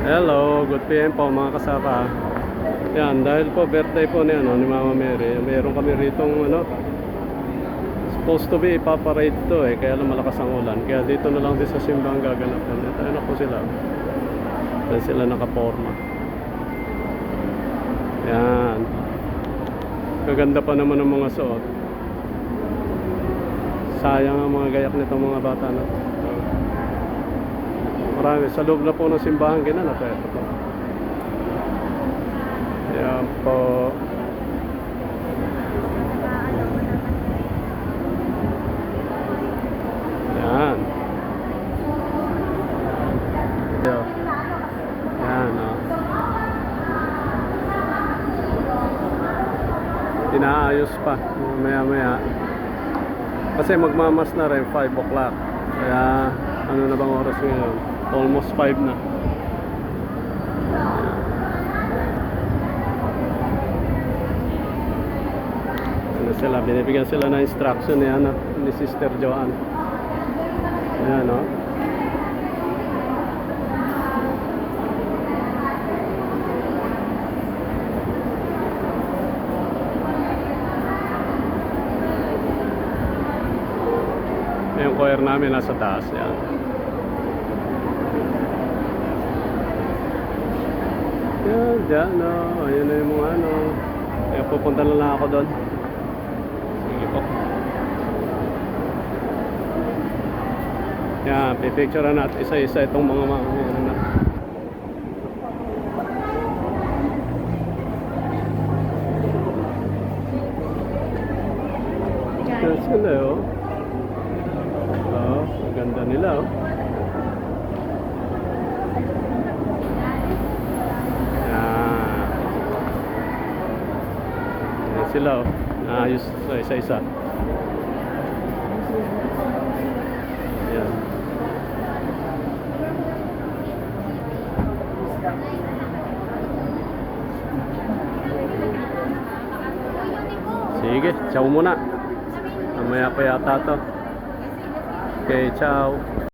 Hello, good PM po mga kasaka. Yan, dahil po birthday po ni Mama Mary, meron kami ritong supposed to be ipaparade to kaya lang malakas ang ulan. Kaya dito na lang din sa simbahan gaganapan. Ito na po sila. Yan sila nakaporma. Yan. Kaganda pa naman ng mga suot. Sayang ang mga gayak nitong mga bata na to. Marami sa loob na po ng simbahan ginanap. Ito po. Yan po. Yan. Yan Inaayos pa maya kasi magmamas na rin 5 o'clock. Kaya ano na bang oras ngayon? Almost 5 na. Ano sila? Binibigyan sila ng instruction ni Sister Joanne. Ayan yung choir namin nasa taas. Yan. Yan, dyan ayun na yung mga kaya pupunta na lang ako doon. Sige po. Yan, pipicturean natin isa-isa itong mga na. Yan sila ang ganda nila Yan sila naayos sa isa-isa. Yan. Sige, ciao muna. Mamaya pa yata to. Okay, ciao.